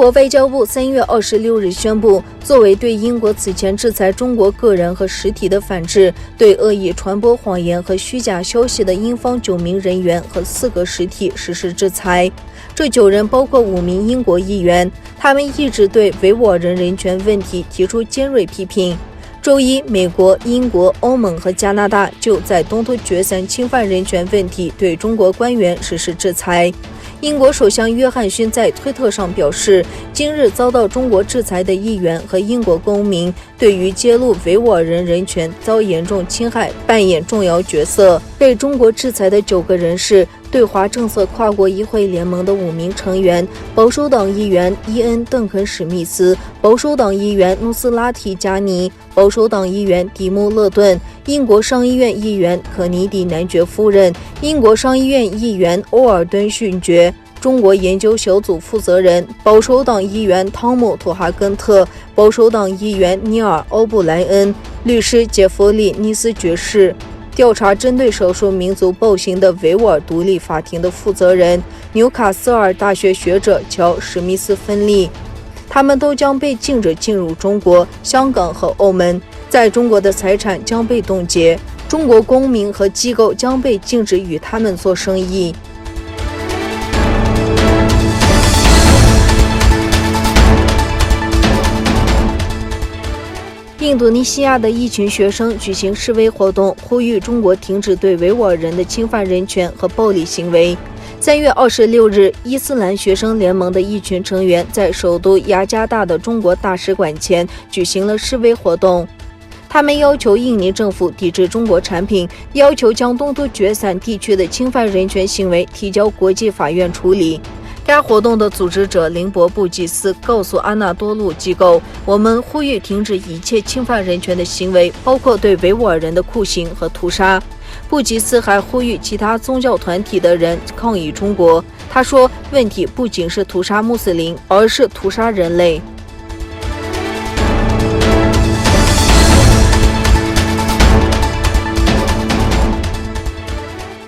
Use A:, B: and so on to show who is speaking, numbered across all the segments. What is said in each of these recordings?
A: 国外交部3月26日宣布，作为对英国此前制裁中国个人和实体的反制，对恶意传播谎言和虚假消息的英方9名人员和4个实体实施制裁。这9人包括5名英国议员，他们一直对维吾尔人人权问题提出尖锐批评。周一，美国、英国、欧盟和加拿大就在东突厥三侵犯人权问题对中国官员实施制裁。英国首相约翰逊在推特上表示，今日遭到中国制裁的议员和英国公民对于揭露维吾尔人人权遭严重侵害扮演重要角色。被中国制裁的9个人是对华政策跨国议会联盟的5名成员，保守党议员伊恩·邓肯·史密斯，保守党议员努斯拉提·加尼，保守党议员迪姆·勒顿，英国上议院议员可尼迪男爵夫人，英国上议院议员欧尔顿勋爵，中国研究小组负责人，保守党议员汤姆·图哈根特，保守党议员尼尔·欧布莱恩，律师杰弗里·尼斯爵士，调查针对少数民族暴行的维吾尔独立法庭的负责人，纽卡斯尔大学学者乔·史密斯芬利。他们都将被禁止进入中国、香港和澳门，在中国的财产将被冻结，中国公民和机构将被禁止与他们做生意。印度尼西亚的一群学生举行示威活动，呼吁中国停止对维吾尔人的侵犯人权和暴力行为。3月26日，伊斯兰学生联盟的一群成员在首都雅加达的中国大使馆前举行了示威活动。他们要求印尼政府抵制中国产品，要求将东突厥三地区的侵犯人权行为提交国际法院处理。该活动的组织者林博布吉斯告诉阿纳多路机构，我们呼吁停止一切侵犯人权的行为，包括对维吾尔人的酷刑和屠杀。布吉斯还呼吁其他宗教团体的人抗议中国。他说，问题不仅是屠杀穆斯林，而是屠杀人类。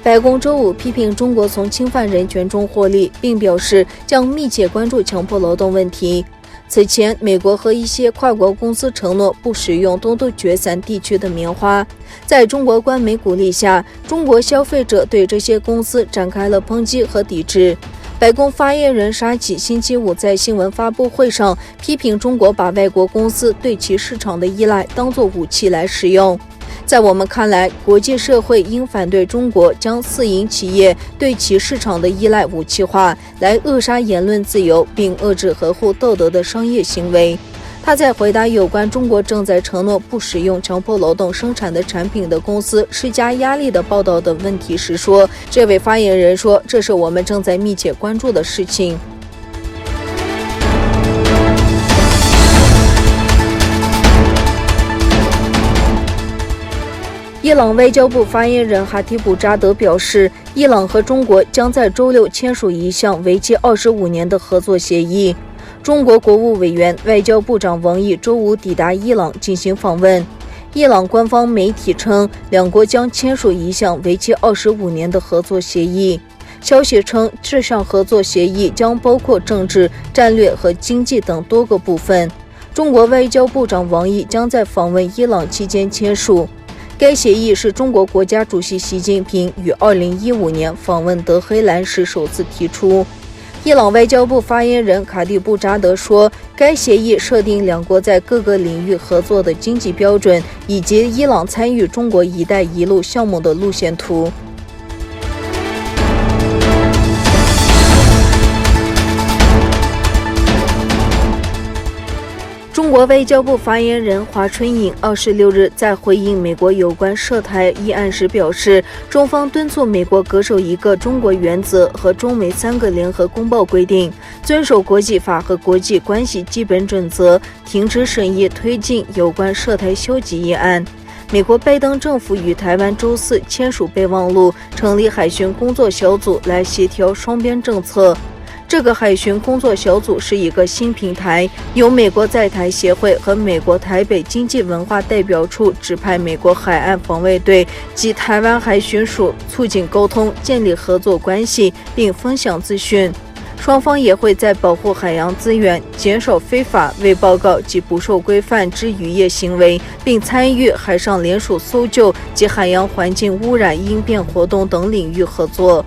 A: 白宫周五批评中国从侵犯人权中获利，并表示将密切关注强迫劳动问题。此前，美国和一些跨国公司承诺不使用东突厥三地区的棉花。在中国官媒鼓励下，中国消费者对这些公司展开了抨击和抵制。白宫发言人沙奇星期五在新闻发布会上批评中国把外国公司对其市场的依赖当作武器来使用。在我们看来，国际社会应反对中国将私营企业对其市场的依赖武器化，来扼杀言论自由，并遏制合乎道德的商业行为。他在回答有关中国正在承诺不使用强迫劳动生产的产品的公司施加压力的报道的问题时说，这位发言人说，这是我们正在密切关注的事情。伊朗外交部发言人哈提布扎德表示，伊朗和中国将在周六签署一项为期25年的合作协议。中国国务委员、外交部长王毅周五抵达伊朗进行访问。伊朗官方媒体称，两国将签署一项为期25年的合作协议。消息称，这项合作协议将包括政治、战略和经济等多个部分。中国外交部长王毅将在访问伊朗期间签署。该协议是中国国家主席习近平于2015年访问德黑兰时首次提出。伊朗外交部发言人卡蒂布扎德说，该协议设定两国在各个领域合作的经济标准，以及伊朗参与中国“一带一路”项目的路线图。中国外交部发言人华春莹26日在回应美国有关涉台议案时表示，中方敦促美国恪守一个中国原则和中美3个联合公报规定，遵守国际法和国际关系基本准则，停止审议推进有关涉台消极议案。美国拜登政府与台湾周4签署备忘录，成立海巡工作小组来协调双边政策。这个海巡工作小组是一个新平台，由美国在台协会和美国台北经济文化代表处指派美国海岸防卫队及台湾海巡署，促进沟通，建立合作关系，并分享资讯。双方也会在保护海洋资源、减少非法、未报告及不受规范之渔业行为，并参与海上联署搜救及海洋环境污染应变活动等领域合作。